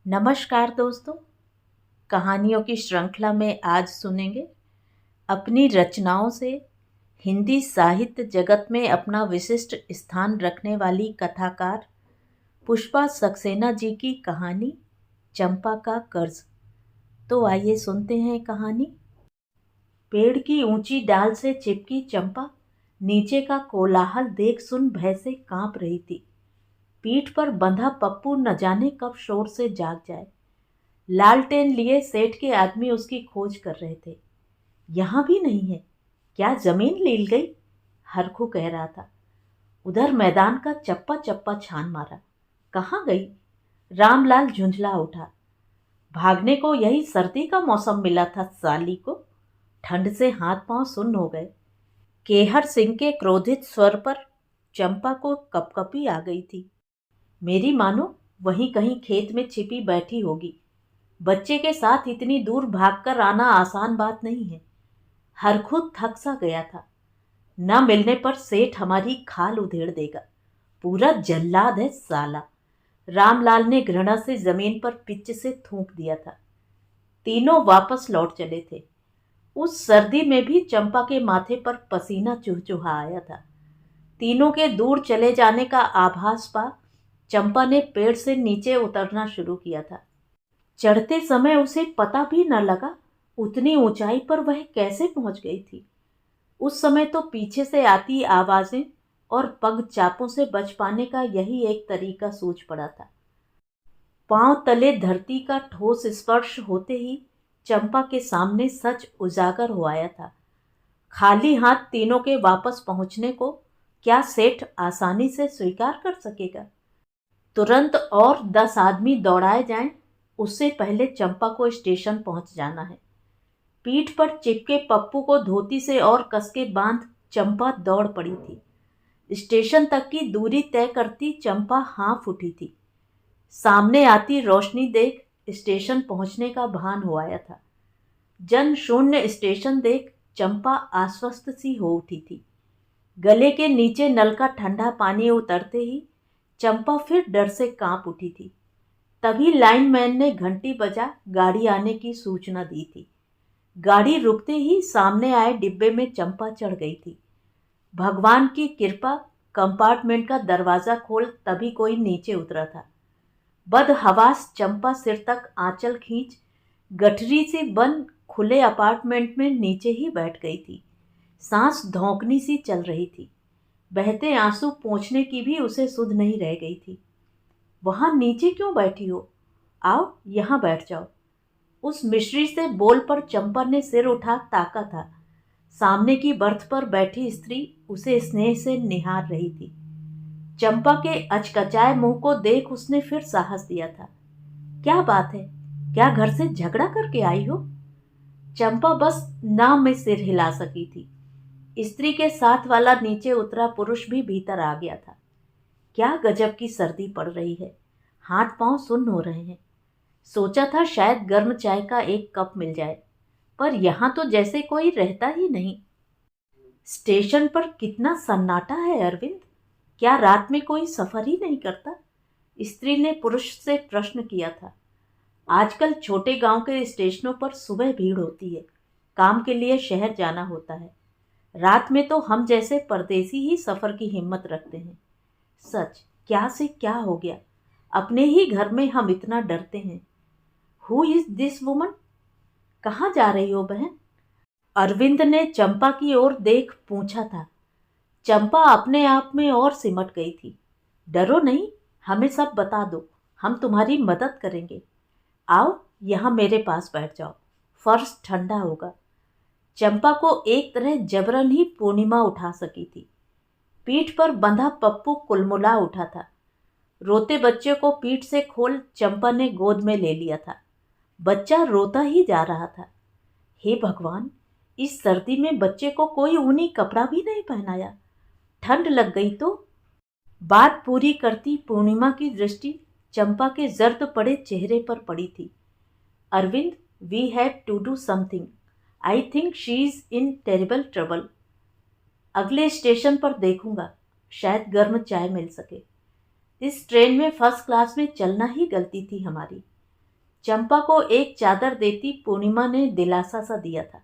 नमस्कार दोस्तों। कहानियों की श्रृंखला में आज सुनेंगे अपनी रचनाओं से हिंदी साहित्य जगत में अपना विशिष्ट स्थान रखने वाली कथाकार पुष्पा सक्सेना जी की कहानी चंपा का कर्ज। तो आइए सुनते हैं कहानी। पेड़ की ऊंची डाल से चिपकी चंपा नीचे का कोलाहल देख सुन भय से कांप रही थी। पीठ पर बंधा पप्पू न जाने कब शोर से जाग जाए। लालटेन लिए सेठ के आदमी उसकी खोज कर रहे थे। यहां भी नहीं है, क्या जमीन लील गई? हरखू कह रहा था। उधर मैदान का चप्पा चप्पा छान मारा, कहाँ गई? रामलाल झुंझला उठा। भागने को यही सर्दी का मौसम मिला था साली को। ठंड से हाथ पांव सुन्न हो गए। केहर सिंह के क्रोधित स्वर पर चंपा को कपकपी आ गई थी। मेरी मानो वहीं कहीं खेत में छिपी बैठी होगी। बच्चे के साथ इतनी दूर भागकर आना आसान बात नहीं है। हर खुद थक सा गया था। न मिलने पर सेठ हमारी खाल उधेड़ देगा। पूरा जल्लाद है साला। रामलाल ने घृणा से जमीन पर पिच से थूक दिया था। तीनों वापस लौट चले थे। उस सर्दी में भी चंपा के माथे पर पसीना चुहचुहा आया था। तीनों के दूर चले जाने का आभास पा चंपा ने पेड़ से नीचे उतरना शुरू किया था। चढ़ते समय उसे पता भी न लगा उतनी ऊंचाई पर वह कैसे पहुंच गई थी। उस समय तो पीछे से आती आवाजें और पग चापों से बच पाने का यही एक तरीका सूझ पड़ा था। पांव तले धरती का ठोस स्पर्श होते ही चंपा के सामने सच उजागर हो आया था। खाली हाथ तीनों के वापस पहुंचने को क्या सेठ आसानी से स्वीकार कर सकेगा? तुरंत और 10 आदमी दौड़ाए जाएं, उससे पहले चंपा को स्टेशन पहुंच जाना है। पीठ पर चिपके पप्पू को धोती से और कसके बांध चंपा दौड़ पड़ी थी। स्टेशन तक की दूरी तय करती चंपा हाँफ उठी थी। सामने आती रोशनी देख स्टेशन पहुंचने का भान हो आया था। जन शून्य स्टेशन देख चंपा आश्वस्त सी हो उठी थी। गले के नीचे नल का ठंडा पानी उतरते ही चंपा फिर डर से कांप उठी थी। तभी लाइनमैन ने घंटी बजा गाड़ी आने की सूचना दी थी। गाड़ी रुकते ही सामने आए डिब्बे में चंपा चढ़ गई थी। भगवान की कृपा, कंपार्टमेंट का दरवाजा खोल तभी कोई नीचे उतरा था। बदहवास चंपा सिर तक आंचल खींच गठरी से बंद खुले अपार्टमेंट में नीचे ही बैठ गई थी। सांस धौंकनी सी चल रही थी। बहते आंसू पोंछने की भी उसे सुध नहीं रह गई थी। वहां नीचे क्यों बैठी हो? आओ यहां बैठ जाओ। उस मिश्री से बोल पर चंपा ने सिर उठा ताका था। सामने की बर्थ पर बैठी स्त्री उसे स्नेह से निहार रही थी। चंपा के अचकचाए मुंह को देख उसने फिर साहस दिया था। क्या बात है, क्या घर से झगड़ा करके आई हो? चंपा बस नाम में सिर हिला सकी थी। स्त्री के साथ वाला नीचे उतरा पुरुष भी भीतर आ गया था। क्या गजब की सर्दी पड़ रही है, हाथ पांव सुन्न हो रहे हैं। सोचा था शायद गर्म चाय का एक कप मिल जाए, पर यहां तो जैसे कोई रहता ही नहीं। स्टेशन पर कितना सन्नाटा है अरविंद, क्या रात में कोई सफर ही नहीं करता? स्त्री ने पुरुष से प्रश्न किया था। आजकल छोटे गांव के स्टेशनों पर सुबह भीड़ होती है, काम के लिए शहर जाना होता है। रात में तो हम जैसे परदेसी ही सफर की हिम्मत रखते हैं। सच, क्या से क्या हो गया, अपने ही घर में हम इतना डरते हैं। Who is this woman? कहाँ जा रही हो बहन? अरविंद ने चंपा की ओर देख पूछा था। चंपा अपने आप में और सिमट गई थी। डरो नहीं, हमें सब बता दो, हम तुम्हारी मदद करेंगे। आओ यहाँ मेरे पास बैठ जाओ, फर्श ठंडा होगा। चंपा को एक तरह जबरन ही पूर्णिमा उठा सकी थी। पीठ पर बंधा पप्पू कुलमुला उठा था। रोते बच्चे को पीठ से खोल चंपा ने गोद में ले लिया था। बच्चा रोता ही जा रहा था। हे भगवान, इस सर्दी में बच्चे को कोई ऊनी कपड़ा भी नहीं पहनाया, ठंड लग गई तो? बात पूरी करती पूर्णिमा की दृष्टि चंपा के जर्द पड़े चेहरे पर पड़ी थी। Arvind, we have to do something. I think she is in terrible trouble. अगले स्टेशन पर देखूंगा, शायद गर्म चाय मिल सके। इस ट्रेन में फर्स्ट क्लास में चलना ही गलती थी हमारी। चंपा को एक चादर देती पूर्णिमा ने दिलासा सा दिया था।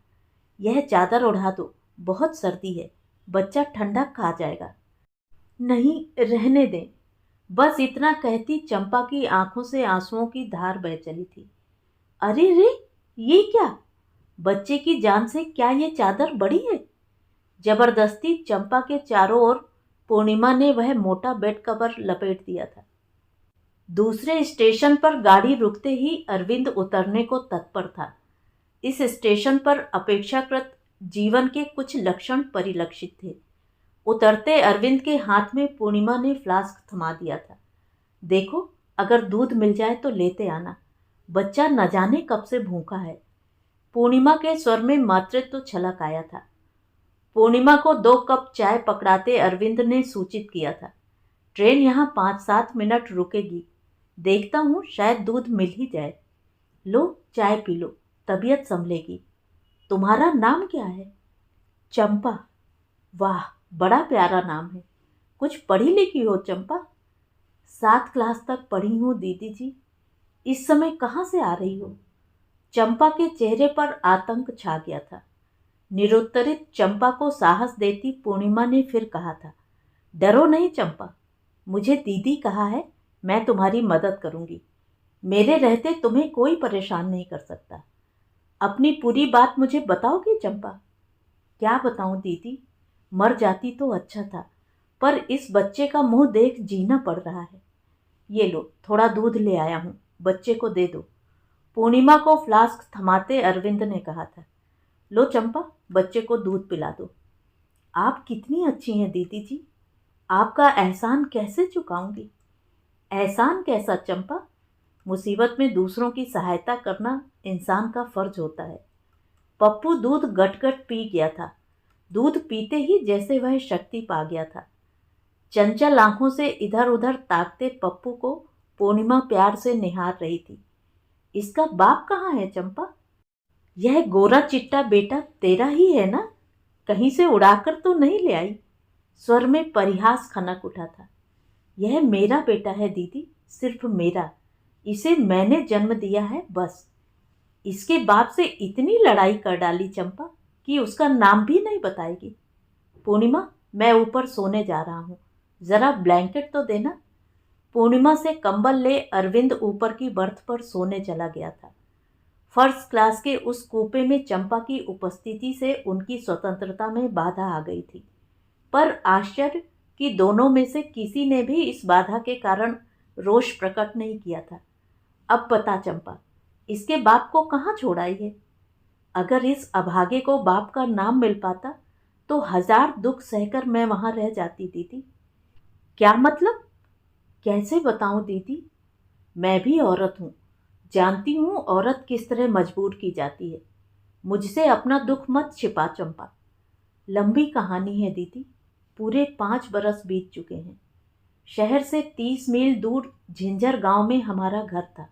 यह चादर उड़ा दो, बहुत सर्दी है, बच्चा ठंडा खा जाएगा। नहीं, रहने दें। बस इतना कहती चंपा की आंखों से आंसुओं की धार बह चली थी। अरे रे, ये क्या? बच्चे की जान से क्या ये चादर बड़ी है? जबरदस्ती चंपा के चारों ओर पूर्णिमा ने वह मोटा बेड कवर लपेट दिया था। दूसरे स्टेशन पर गाड़ी रुकते ही अरविंद उतरने को तत्पर था। इस स्टेशन पर अपेक्षाकृत जीवन के कुछ लक्षण परिलक्षित थे। उतरते अरविंद के हाथ में पूर्णिमा ने फ्लास्क थमा दिया था। देखो, अगर दूध मिल जाए तो लेते आना, बच्चा न जाने कब से भूखा है। पूर्णिमा के स्वर में मातृत्व छलक आया था। पूर्णिमा को 2 कप चाय पकड़ाते अरविंद ने सूचित किया था, ट्रेन यहाँ 5-7 मिनट रुकेगी, देखता हूँ शायद दूध मिल ही जाए। लो, चाय पी लो, तबीयत संभलेगी। तुम्हारा नाम क्या है? चंपा। वाह, बड़ा प्यारा नाम है। कुछ पढ़ी लिखी हो चंपा? 7 क्लास तक पढ़ी हूँ दीदी जी। इस समय कहाँ से आ रही हो? चंपा के चेहरे पर आतंक छा गया था। निरुत्तरित चंपा को साहस देती पूर्णिमा ने फिर कहा था, डरो नहीं चंपा, मुझे दीदी कहा है, मैं तुम्हारी मदद करूंगी। मेरे रहते तुम्हें कोई परेशान नहीं कर सकता। अपनी पूरी बात मुझे बताओगी चंपा? क्या बताऊं दीदी, मर जाती तो अच्छा था, पर इस बच्चे का मुंह देख जीना पड़ रहा है। ये लो, थोड़ा दूध ले आया हूँ, बच्चे को दे दो। पूर्णिमा को फ्लास्क थमाते अरविंद ने कहा था। लो चंपा, बच्चे को दूध पिला दो। आप कितनी अच्छी हैं दीदी जी, आपका एहसान कैसे चुकाऊंगी? एहसान कैसा चंपा? मुसीबत में दूसरों की सहायता करना इंसान का फर्ज होता है। पप्पू दूध गट-गट पी गया था। दूध पीते ही जैसे वह शक्ति पा गया था। चंचल आंखों से इधर उधर ताकते पप्पू को पूर्णिमा प्यार से निहार रही थी। इसका बाप कहाँ है चंपा? यह गोरा चिट्टा बेटा तेरा ही है ना? कहीं से उड़ाकर तो नहीं ले आई? स्वर में परिहास खनक उठा था। यह मेरा बेटा है दीदी, सिर्फ मेरा। इसे मैंने जन्म दिया है बस। इसके बाप से इतनी लड़ाई कर डाली चंपा कि उसका नाम भी नहीं बताएगी। पूर्णिमा, मैं ऊपर सोने जा रहा हूँ, जरा ब्लैंकेट तो देना। पूर्णिमा से कंबल ले अरविंद ऊपर की बर्थ पर सोने चला गया था। फर्स्ट क्लास के उस कूपे में चंपा की उपस्थिति से उनकी स्वतंत्रता में बाधा आ गई थी, पर आश्चर्य कि दोनों में से किसी ने भी इस बाधा के कारण रोष प्रकट नहीं किया था। अब बता चंपा, इसके बाप को कहाँ छोड़ आई है? अगर इस अभागे को बाप का नाम मिल पाता तो 1000 दुख सहकर मैं वहां रह जाती दीदी। क्या मतलब? कैसे बताऊं दीदी, मैं भी औरत हूँ, जानती हूँ औरत किस तरह मजबूर की जाती है। मुझसे अपना दुख मत छिपा चंपा। लंबी कहानी है दीदी, पूरे 5 बरस बीत चुके हैं। शहर से 30 मील दूर झिंझर गांव में हमारा घर था।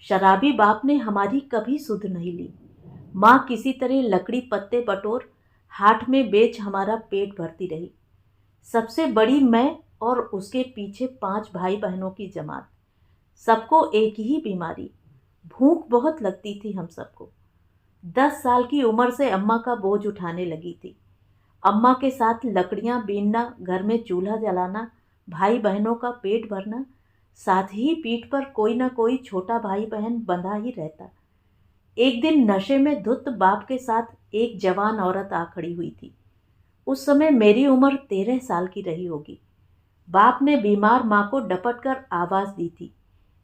शराबी बाप ने हमारी कभी सुध नहीं ली। माँ किसी तरह लकड़ी पत्ते बटोर हाट में बेच हमारा पेट भरती रही। सबसे बड़ी मैं और उसके पीछे 5 भाई बहनों की जमात। सबको एक ही बीमारी, भूख बहुत लगती थी हम सबको। 10 साल की उम्र से अम्मा का बोझ उठाने लगी थी। अम्मा के साथ लकड़ियां बीनना, घर में चूल्हा जलाना, भाई बहनों का पेट भरना, साथ ही पीठ पर कोई ना कोई छोटा भाई बहन बंधा ही रहता। एक दिन नशे में धुत बाप के साथ एक जवान औरत आ खड़ी हुई थी। उस समय मेरी उम्र 13 साल की रही होगी। बाप ने बीमार माँ को डपट कर आवाज दी थी,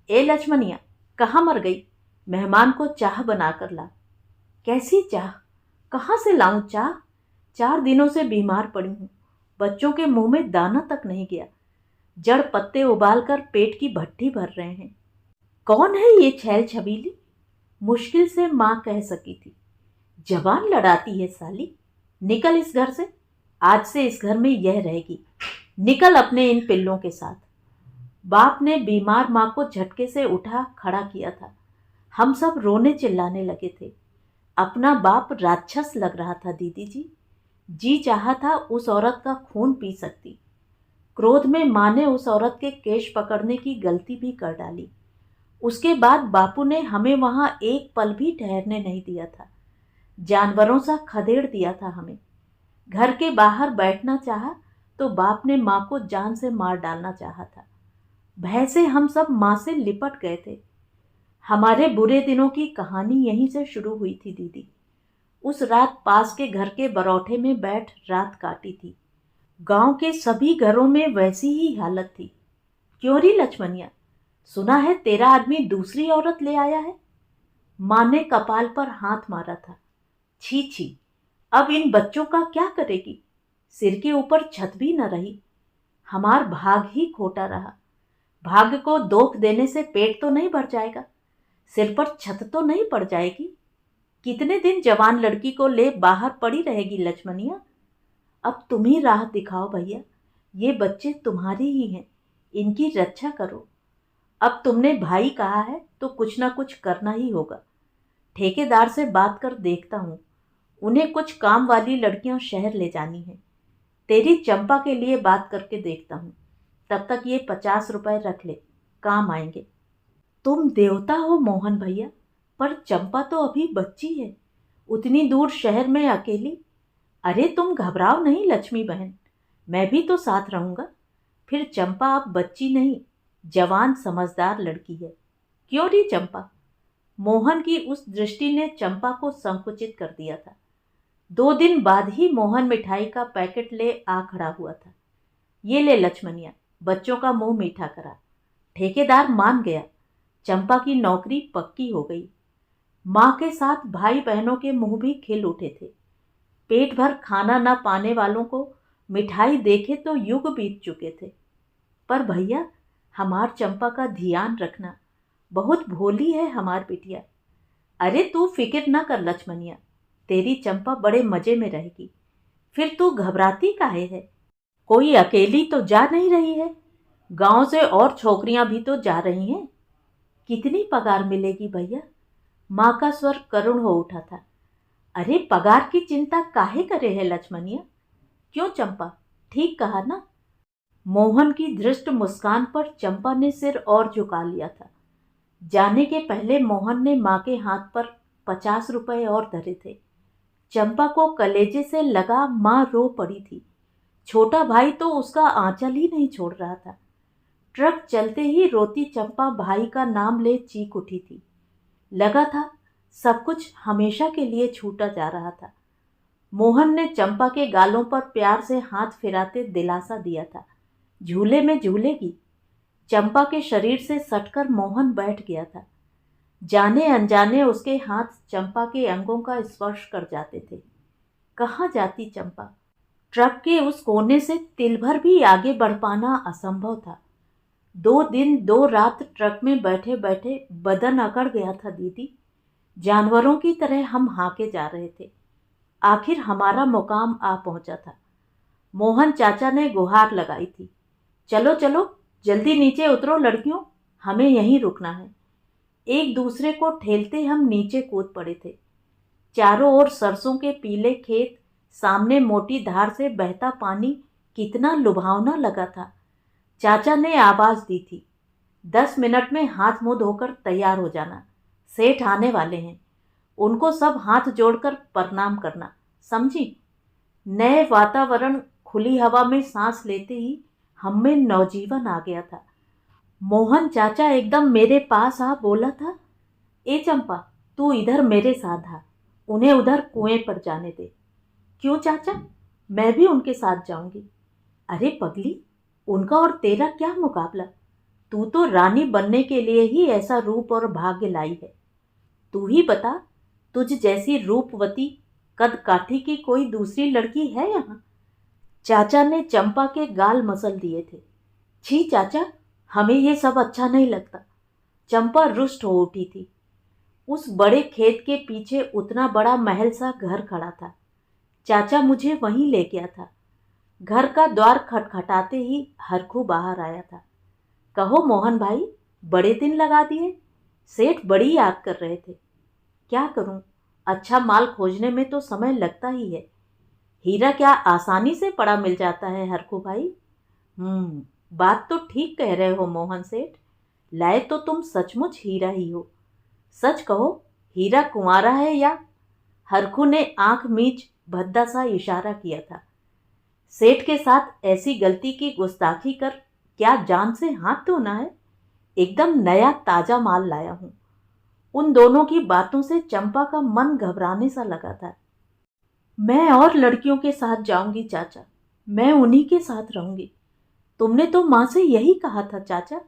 ए लक्ष्मणिया, कहाँ मर गई? मेहमान को चाह बना कर ला। कैसी चाह? कहाँ से लाऊं चाह? 4 दिनों से बीमार पड़ी हूँ, बच्चों के मुंह में दाना तक नहीं गया। जड़ पत्ते उबाल कर पेट की भट्ठी भर रहे हैं। कौन है ये छैल छबीली? मुश्किल से माँ कह सकी थी। जबान लड़ाती है साली, निकल इस घर से। आज से इस घर में यह रहेगी, निकल अपने इन पिल्लों के साथ। बाप ने बीमार माँ को झटके से उठा खड़ा किया था। हम सब रोने चिल्लाने लगे थे। अपना बाप राक्षस लग रहा था दीदी जी। जी चाहा था उस औरत का खून पी सकती। क्रोध में माँ ने उस औरत के केश पकड़ने की गलती भी कर डाली। उसके बाद बापू ने हमें वहां एक पल भी ठहरने नहीं दिया था। जानवरों सा खदेड़ दिया था हमें। घर के बाहर बैठना चाहा तो बाप ने माँ को जान से मार डालना चाहा था। भय से हम सब माँ से लिपट गए थे। हमारे बुरे दिनों की कहानी यहीं से शुरू हुई थी दीदी। उस रात पास के घर के बरौठे में बैठ रात काटी थी। गांव के सभी घरों में वैसी ही हालत थी। क्यों री लक्ष्मणिया, सुना है तेरा आदमी दूसरी औरत ले आया है? माँ ने कपाल पर हाथ मारा था। छी छी, अब इन बच्चों का क्या करेगी? सिर के ऊपर छत भी न रही। हमार भाग ही खोटा रहा। भाग्य को दोख देने से पेट तो नहीं भर जाएगा, सिर पर छत तो नहीं पड़ जाएगी। कितने दिन जवान लड़की को ले बाहर पड़ी रहेगी लक्ष्मणिया? अब तुम ही राह दिखाओ भैया। ये बच्चे तुम्हारे ही हैं, इनकी रक्षा करो। अब तुमने भाई कहा है तो कुछ ना कुछ करना ही होगा। ठेकेदार से बात कर देखता हूँ, उन्हें कुछ काम वाली लड़कियां शहर ले जानी है। तेरी चंपा के लिए बात करके देखता हूँ। तब तक ये 50 रुपए रख ले, काम आएंगे। तुम देवता हो मोहन भैया, पर चंपा तो अभी बच्ची है, उतनी दूर शहर में अकेली। अरे तुम घबराओ नहीं लक्ष्मी बहन, मैं भी तो साथ रहूंगा। फिर चंपा अब बच्ची नहीं, जवान समझदार लड़की है। क्यों री चंपा? मोहन की उस दृष्टि ने चंपा को संकुचित कर दिया था। 2 दिन बाद ही मोहन मिठाई का पैकेट ले आ खड़ा हुआ था। ये ले लक्ष्मणिया, बच्चों का मुंह मीठा करा। ठेकेदार मान गया। चंपा की नौकरी पक्की हो गई। माँ के साथ भाई बहनों के मुंह भी खिल उठे थे। पेट भर खाना न पाने वालों को मिठाई देखे तो युग बीत चुके थे। पर भैया, हमार चंपा का ध्यान रखना, बहुत भोली है हमार बिटिया। अरे तू फिक्र न कर लक्ष्मणिया, तेरी चंपा बड़े मजे में रहेगी। फिर तू घबराती काहे है? कोई अकेली तो जा नहीं रही है, गांव से और छोकरियां भी तो जा रही हैं। कितनी पगार मिलेगी भैया? माँ का स्वर करुण हो उठा था। अरे पगार की चिंता काहे करे है लक्ष्मणिया? क्यों चंपा, ठीक कहा ना? मोहन की दृष्ट मुस्कान पर चंपा ने सिर और झुका लिया था। जाने के पहले मोहन ने माँ के हाथ पर 50 रुपए और धरे थे। चंपा को कलेजे से लगा माँ रो पड़ी थी। छोटा भाई तो उसका आंचल ही नहीं छोड़ रहा था। ट्रक चलते ही रोती चंपा भाई का नाम ले चीख उठी थी। लगा था सब कुछ हमेशा के लिए छूटा जा रहा था। मोहन ने चंपा के गालों पर प्यार से हाथ फिराते दिलासा दिया था, झूले में झूलेगी। चंपा के शरीर से सटकर मोहन बैठ गया था। जाने अनजाने उसके हाथ चंपा के अंगों का स्पर्श कर जाते थे। कहाँ जाती चंपा? ट्रक के उस कोने से तिल भर भी आगे बढ़ पाना असंभव था। 2 दिन 2 रात ट्रक में बैठे बैठे बदन अकड़ गया था दीदी। जानवरों की तरह हम हाके जा रहे थे। आखिर हमारा मुकाम आ पहुंचा था। मोहन चाचा ने गुहार लगाई थी, चलो चलो जल्दी नीचे उतरो लड़कियों, हमें यहीं रुकना है। एक दूसरे को ठेलते हम नीचे कूद पड़े थे। चारों ओर सरसों के पीले खेत, सामने मोटी धार से बहता पानी कितना लुभावना लगा था। चाचा ने आवाज दी थी, 10 मिनट में हाथ मुंह धोकर तैयार हो जाना, सेठ आने वाले हैं। उनको सब हाथ जोड़कर प्रणाम करना, समझी? नए वातावरण, खुली हवा में सांस लेते ही हम में नवजीवन आ गया था। मोहन चाचा एकदम मेरे पास आ बोला था, ए चंपा, तू इधर मेरे साथ आ, उन्हें उधर कुएं पर जाने दे। क्यों चाचा, मैं भी उनके साथ जाऊंगी। अरे पगली, उनका और तेरा क्या मुकाबला? तू तो रानी बनने के लिए ही ऐसा रूप और भाग्य लाई है। तू ही बता, तुझ जैसी रूपवती कद काठी की कोई दूसरी लड़की है यहाँ? चाचा ने चंपा के गाल मसल दिए थे। छी चाचा, हमें ये सब अच्छा नहीं लगता। चंपा रुष्ट हो उठी थी। उस बड़े खेत के पीछे उतना बड़ा महल सा घर खड़ा था। चाचा मुझे वहीं ले गया था। घर का द्वार खटखटाते ही हरखू बाहर आया था। कहो मोहन भाई, बड़े दिन लगा दिए। सेठ बड़ी याद कर रहे थे। क्या करूं, अच्छा माल खोजने में तो समय लगता ही है। हीरा क्या आसानी से पड़ा मिल जाता है हरखू भाई? बात तो ठीक कह रहे हो मोहन सेठ। लाए तो तुम सचमुच हीरा ही हो। सच कहो, हीरा कुंवारा है या? हरखू ने आंख मीच भद्दा सा इशारा किया था। सेठ के साथ ऐसी गलती की गुस्ताखी कर क्या जान से हाथ धोना है? एकदम नया ताजा माल लाया हूं। उन दोनों की बातों से चंपा का मन घबराने सा लगा था। मैं और लड़कियों के साथ जाऊंगी चाचा, मैं उन्हीं के साथ रहूंगी। तुमने तो माँ से यही कहा था चाचा।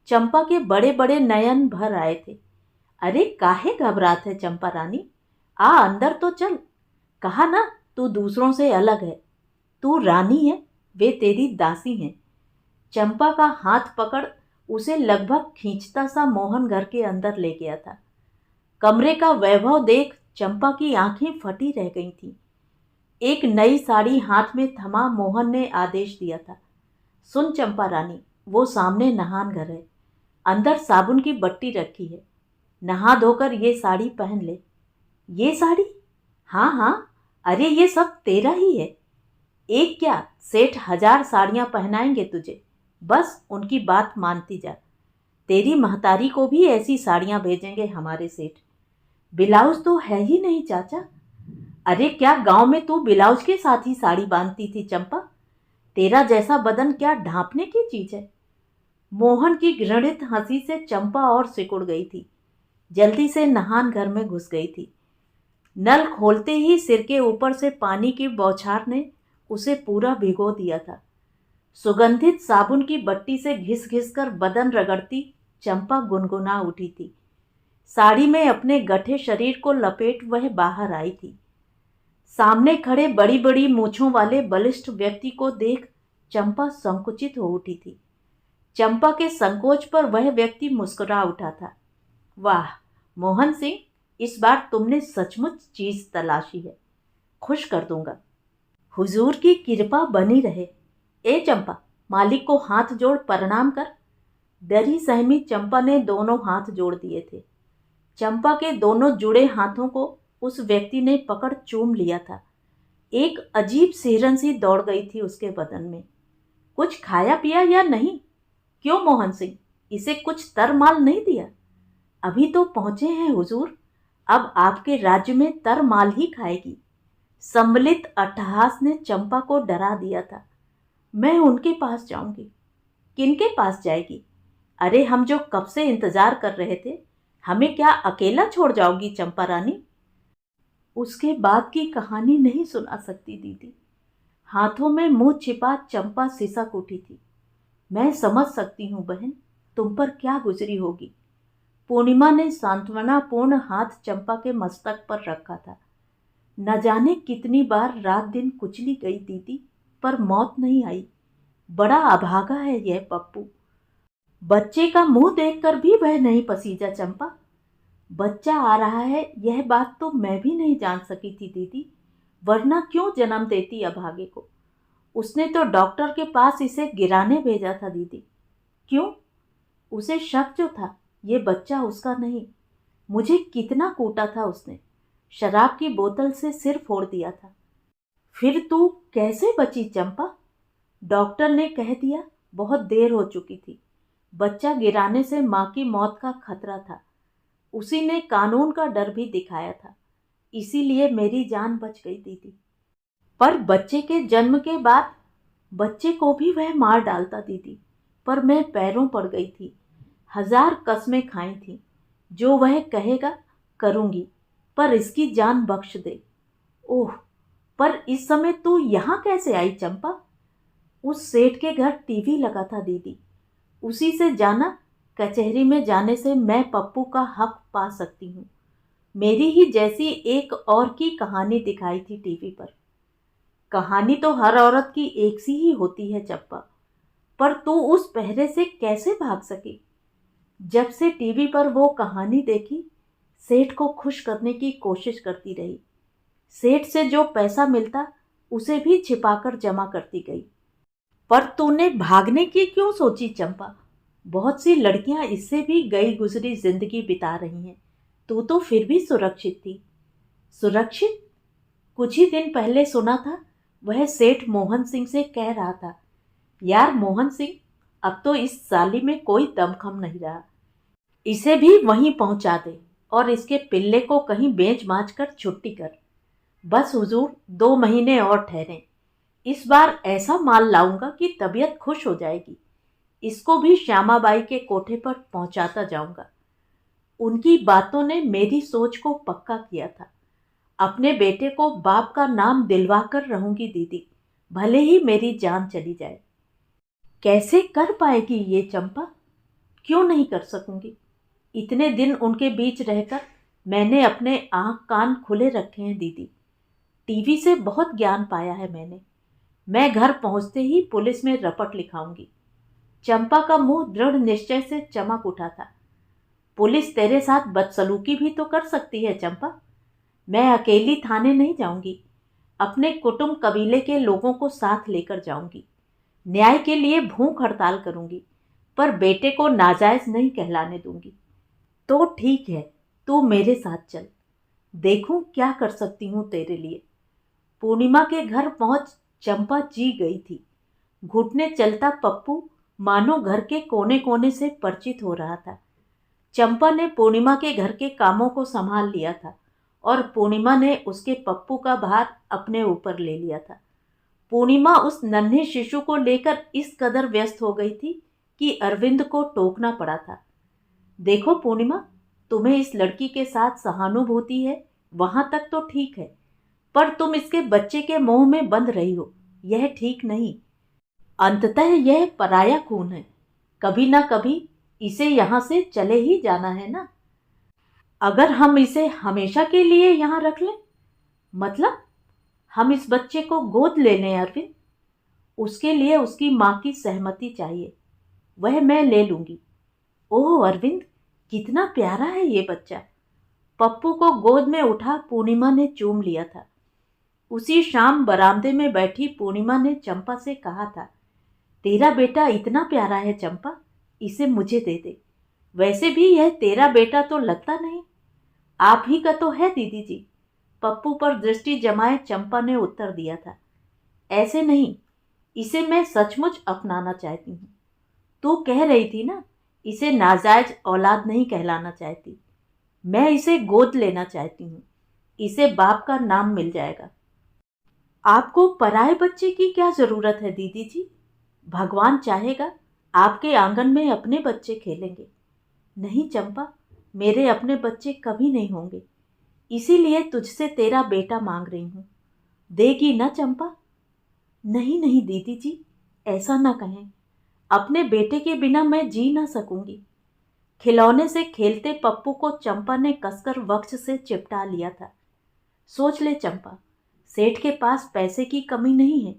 चंपा के बड़े बड़े नयन भर आए थे। अरे काहे घबरात है चंपा रानी, आ अंदर तो चल। कहा ना, तू दूसरों से अलग है। तू रानी है, वे तेरी दासी हैं। चंपा का हाथ पकड़ उसे लगभग खींचता सा मोहन घर के अंदर ले गया था। कमरे का वैभव देख चंपा की आंखें फटी रह गई थीं। एक नई साड़ी हाथ में थमा मोहन ने आदेश दिया था, सुन चंपा रानी, वो सामने नहान घर है, अंदर साबुन की बट्टी रखी है, नहा धोकर ये साड़ी पहन ले। ये साड़ी? हाँ हाँ, अरे ये सब तेरा ही है। एक क्या, सेठ 1000 साड़ियां पहनाएंगे तुझे, बस उनकी बात मानती जा। तेरी महतारी को भी ऐसी साड़ियां भेजेंगे हमारे सेठ। ब्लाउज तो है ही नहीं चाचा। अरे क्या गांव में तू ब्लाउज के साथ ही साड़ी बांधती थी चंपा? तेरा जैसा बदन क्या ढांपने की चीज है? मोहन की घृणित हंसी से चंपा और सिकुड़ गई थी। जल्दी से नहान घर में घुस गई थी। नल खोलते ही सिर के ऊपर से पानी की बौछार ने उसे पूरा भिगो दिया था। सुगंधित साबुन की बट्टी से घिस घिस कर बदन रगड़ती चंपा गुनगुना उठी थी। साड़ी में अपने गठे शरीर को लपेट वह बाहर आई थी। सामने खड़े बड़ी बड़ी मूछों वाले बलिष्ठ व्यक्ति को देख चंपा संकुचित हो उठी थी। चंपा के संकोच पर वह व्यक्ति मुस्कुरा उठा था। वाह मोहन सिंह, इस बार तुमने सचमुच चीज तलाशी है, खुश कर दूंगा। हुजूर की कृपा बनी रहे। ए चंपा, मालिक को हाथ जोड़ प्रणाम कर। डरी सहमी चंपा ने दोनों हाथ जोड़ दिए थे। चंपा के दोनों जुड़े हाथों को उस व्यक्ति ने पकड़ चूम लिया था। एक अजीब सिहरन सी दौड़ गई थी उसके बदन में। कुछ खाया पिया या नहीं? क्यों मोहन सिंह, इसे कुछ तरमाल नहीं दिया? अभी तो पहुंचे हैं हुजूर, अब आपके राज्य में तरमाल ही खाएगी। सम्मिलित अट्टहास ने चंपा को डरा दिया था। मैं उनके पास जाऊंगी। किनके पास जाएगी? अरे हम जो कब से इंतजार कर रहे थे, हमें क्या अकेला छोड़ जाओगी चंपा रानी? उसके बाद की कहानी नहीं सुना सकती दीदी। हाथों में मुंह छिपा चंपा सिसक उठी थी। मैं समझ सकती हूँ बहन, तुम पर क्या गुजरी होगी। पूर्णिमा ने सांत्वनापूर्ण हाथ चंपा के मस्तक पर रखा था। न जाने कितनी बार रात दिन कुचली गई दीदी, पर मौत नहीं आई। बड़ा अभागा है यह पप्पू। बच्चे का मुंह देखकर भी वह नहीं पसीजा चंपा। बच्चा आ रहा है यह बात तो मैं भी नहीं जान सकी थी दीदी, वरना क्यों जन्म देती अभागे को। उसने तो डॉक्टर के पास इसे गिराने भेजा था दीदी। क्यों? उसे शक जो था ये बच्चा उसका नहीं। मुझे कितना कूटा था उसने, शराब की बोतल से सिर फोड़ दिया था। फिर तू कैसे बची चंपा? डॉक्टर ने कह दिया बहुत देर हो चुकी थी। बच्चा गिराने से माँ की मौत का खतरा था। उसी ने कानून का डर भी दिखाया था, इसीलिए मेरी जान बच गई दीदी। पर बच्चे के जन्म के बाद बच्चे को भी वह मार डालता दीदी, पर मैं पैरों पड़ गई थी। 1000 कसमें खाई थी, जो वह कहेगा करूंगी, पर इसकी जान बख्श दे। ओह, पर इस समय तू यहाँ कैसे आई चंपा? उस सेठ के घर टीवी लगा था दीदी, उसी से जाना। कचहरी में जाने से मैं पप्पू का हक पा सकती हूँ। मेरी ही जैसी एक और की कहानी दिखाई थी टीवी पर। कहानी तो हर औरत की एक सी ही होती है चंपा, पर तू उस पहरे से कैसे भाग सकी? जब से टीवी पर वो कहानी देखी, सेठ को खुश करने की कोशिश करती रही। सेठ से जो पैसा मिलता उसे भी छिपाकर जमा करती गई। पर तूने भागने की क्यों सोची चंपा? बहुत सी लड़कियां इससे भी गई गुजरी जिंदगी बिता रही हैं, तू तो फिर भी सुरक्षित थी। सुरक्षित? कुछ ही दिन पहले सुना था वह सेठ मोहन सिंह से कह रहा था, यार मोहन सिंह, अब तो इस साली में कोई दमखम नहीं रहा। इसे भी वहीं पहुंचा दे और इसके पिल्ले को कहीं बेच बाच कर छुट्टी कर। बस हुजूर 2 महीने और ठहरें, इस बार ऐसा माल लाऊंगा कि तबीयत खुश हो जाएगी। इसको भी श्यामाबाई के कोठे पर पहुंचाता जाऊंगा। उनकी बातों ने मेरी सोच को पक्का किया था। अपने बेटे को बाप का नाम दिलवा कर रहूंगी दीदी, भले ही मेरी जान चली जाए। कैसे कर पाएगी ये चंपा? क्यों नहीं कर सकूंगी? इतने दिन उनके बीच रहकर मैंने अपने आंख कान खुले रखे हैं दीदी। टीवी से बहुत ज्ञान पाया है मैंने। मैं घर पहुंचते ही पुलिस में रपट लिखाऊंगी। चंपा का मुंह दृढ़ निश्चय से चमक उठा था। पुलिस तेरे साथ बदसलूकी भी तो कर सकती है चंपा। मैं अकेली थाने नहीं जाऊंगी, अपने कुटुंब कबीले के लोगों को साथ लेकर जाऊंगी। न्याय के लिए भूख हड़ताल करूंगी, पर बेटे को नाजायज नहीं कहलाने दूंगी। तो ठीक है, तू मेरे साथ चल, देखूं क्या कर सकती हूं तेरे लिए। पूर्णिमा के घर पहुंच चंपा जी गई थी। घुटने चलता पप्पू मानो घर के कोने कोने से परिचित हो रहा था। चंपा ने पूर्णिमा के घर के कामों को संभाल लिया था और पूर्णिमा ने उसके पप्पू का भार अपने ऊपर ले लिया था। पूर्णिमा उस नन्हे शिशु को लेकर इस कदर व्यस्त हो गई थी कि अरविंद को टोकना पड़ा था। देखो पूर्णिमा, तुम्हें इस लड़की के साथ सहानुभूति है, वहां तक तो ठीक है, पर तुम इसके बच्चे के मोह में बंध रही हो, यह ठीक नहीं। अंततः यह पराया खून है, कभी ना कभी इसे यहां से चले ही जाना है ना। अगर हम इसे हमेशा के लिए यहां रख लें, मतलब हम इस बच्चे को गोद ले लें अरविंद, उसके लिए उसकी मां की सहमति चाहिए, वह मैं ले लूंगी। ओह अरविंद, कितना प्यारा है ये बच्चा। पप्पू को गोद में उठा पूर्णिमा ने चूम लिया था। उसी शाम बरामदे में बैठी पूर्णिमा ने चंपा से कहा था, तेरा बेटा इतना प्यारा है चंपा, इसे मुझे दे दे। वैसे भी यह तेरा बेटा तो लगता नहीं, आप ही का तो है दीदी जी। पप्पू पर दृष्टि जमाए चंपा ने उत्तर दिया था, ऐसे नहीं, इसे मैं सचमुच अपनाना चाहती हूँ। तू कह रही थी ना, इसे नाजायज औलाद नहीं कहलाना चाहती। मैं इसे गोद लेना चाहती हूँ, इसे बाप का नाम मिल जाएगा। आपको पराये बच्चे की क्या जरूरत है दीदी जी? भगवान चाहेगा आपके आंगन में अपने बच्चे खेलेंगे। नहीं चंपा, मेरे अपने बच्चे कभी नहीं होंगे, इसीलिए तुझसे तेरा बेटा मांग रही हूं। देगी ना चंपा? नहीं नहीं दीदी जी, ऐसा ना कहें, अपने बेटे के बिना मैं जी ना सकूंगी। खिलौने से खेलते पप्पू को चंपा ने कसकर वक्ष से चिपटा लिया था। सोच ले चंपा, सेठ के पास पैसे की कमी नहीं है,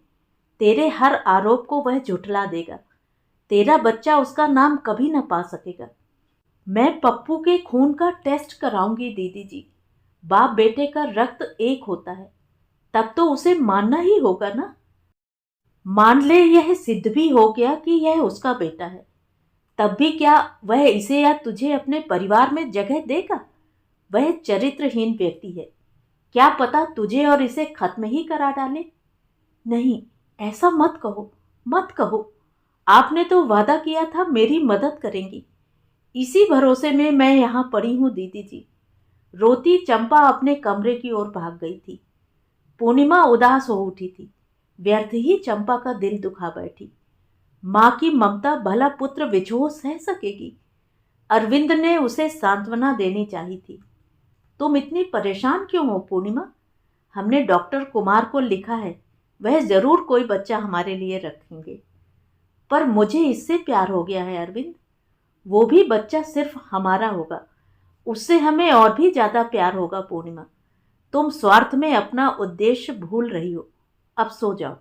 तेरे हर आरोप को वह झुठला देगा। तेरा बच्चा उसका नाम कभी न पा सकेगा। मैं पप्पू के खून का टेस्ट कराऊंगी दीदी जी। बाप बेटे का रक्त एक होता है, तब तो उसे मानना ही होगा ना। मान ले यह सिद्ध भी हो गया कि यह उसका बेटा है, तब भी क्या वह इसे या तुझे अपने परिवार में जगह देगा? वह चरित्रहीन व्यक्ति है, क्या पता तुझे और इसे खत्म ही करा डाले। नहीं, ऐसा मत कहो, मत कहो। आपने तो वादा किया था मेरी मदद करेंगी, इसी भरोसे में मैं यहाँ पड़ी हूँ दीदी जी। रोती चंपा अपने कमरे की ओर भाग गई थी। पूर्णिमा उदास हो उठी थी। व्यर्थ ही चंपा का दिल दुखा बैठी। माँ की ममता भला पुत्र विछोह सह सकेगी? अरविंद ने उसे सांत्वना देनी चाहिए थी। तुम इतनी परेशान क्यों हो पूर्णिमा? हमने डॉक्टर कुमार को लिखा है, वह जरूर कोई बच्चा हमारे लिए रखेंगे। पर मुझे इससे प्यार हो गया है अरविंद, वो भी बच्चा सिर्फ हमारा होगा, उससे हमें और भी ज्यादा प्यार होगा। पूर्णिमा, तुम स्वार्थ में अपना उद्देश्य भूल रही हो, अब सो जाओ।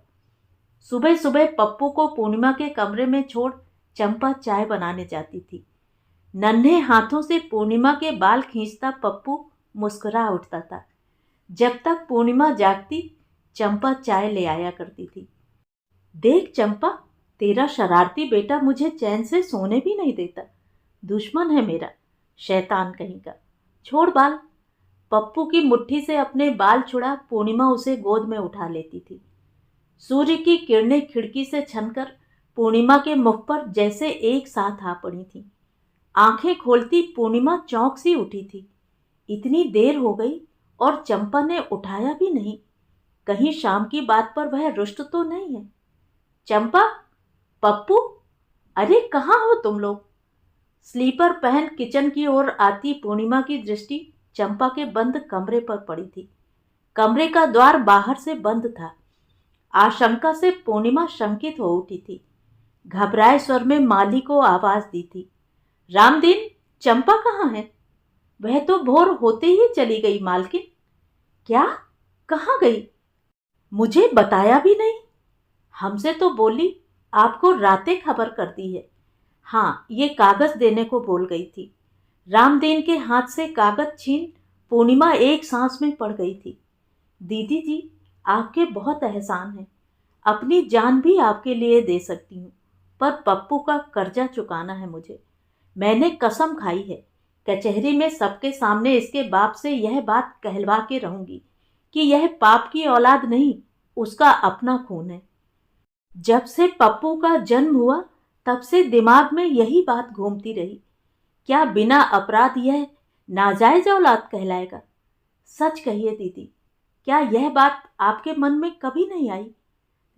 सुबह सुबह पप्पू को पूर्णिमा के कमरे में छोड़ चंपा चाय बनाने जाती थी। नन्हे हाथों से पूर्णिमा के बाल खींचता पप्पू मुस्कुरा उठता था। जब तक पूर्णिमा जागती, चंपा चाय ले आया करती थी। देख चंपा, तेरा शरारती बेटा मुझे चैन से सोने भी नहीं देता, दुश्मन है मेरा, शैतान कहीं का। छोड़ बाल। पप्पू की मुट्ठी से अपने बाल छुड़ा पूर्णिमा उसे गोद में उठा लेती थी। सूर्य की किरणें खिड़की से छनकर पूर्णिमा के मुख पर जैसे एक साथ आ पड़ी थी। आंखें खोलती पूर्णिमा चौंक सी उठी थी। इतनी देर हो गई और चंपा ने उठाया भी नहीं। कहीं शाम की बात पर वह रुष्ट तो नहीं है? चंपा, पप्पू, अरे कहाँ हो तुम लोग? स्लीपर पहन किचन की ओर आती पूर्णिमा की दृष्टि चंपा के बंद कमरे पर पड़ी थी। कमरे का द्वार बाहर से बंद था। आशंका से पूर्णिमा शंकित हो उठी थी। घबराए स्वर में माली को आवाज दी थी, रामदीन, चंपा कहाँ है? वह तो भोर होते ही चली गई मालकिन। क्या? कहाँ गई? मुझे बताया भी नहीं। हमसे तो बोली आपको रातें खबर कर दी है। हाँ, ये कागज देने को बोल गई थी। रामदीन के हाथ से कागज छीन पूर्णिमा एक सांस में पड़ गई थी। दीदी जी, आपके बहुत एहसान है। अपनी जान भी आपके लिए दे सकती हूँ, पर पप्पू का कर्जा चुकाना है मुझे। मैंने कसम खाई है, कचहरी में सबके सामने इसके बाप से यह बात कहलवा के रहूंगी कि यह पाप की औलाद नहीं, उसका अपना खून है। जब से पप्पू का जन्म हुआ तब से दिमाग में यही बात घूमती रही। क्या बिना अपराध यह नाजायज औलाद कहलाएगा? सच कहिए दीदी, क्या यह बात आपके मन में कभी नहीं आई?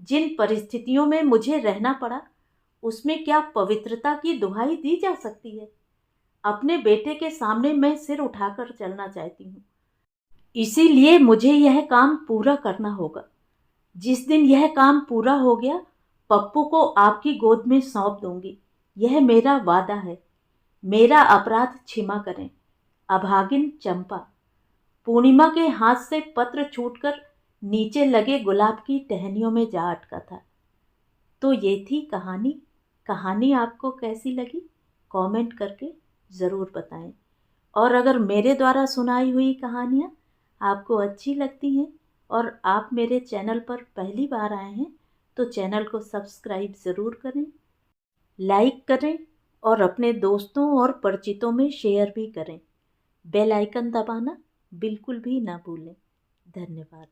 जिन परिस्थितियों में मुझे रहना पड़ा, उसमें क्या पवित्रता की दुहाई दी जा सकती है? अपने बेटे के सामने मैं सिर उठाकर चलना चाहती हूँ। इसीलिए मुझे यह काम पूरा करना होगा। जिस दिन यह काम पूरा हो गया, पप्पू को आपकी गोद में सौंप दूंगी। यह मेरा वादा है। मेरा अपराध क्षमा करें। अभागिन चंपा। पूर्णिमा के हाथ से पत्र छूटकर नीचे लगे गुलाब की टहनियों में जा अटका था। तो ये थी कहानी। कहानी आपको कैसी लगी कमेंट करके ज़रूर बताएं। और अगर मेरे द्वारा सुनाई हुई कहानियाँ आपको अच्छी लगती हैं और आप मेरे चैनल पर पहली बार आए हैं तो चैनल को सब्सक्राइब ज़रूर करें, लाइक करें और अपने दोस्तों और परिचितों में शेयर भी करें। बेल आइकन दबाना बिल्कुल भी ना भूलें। धन्यवाद।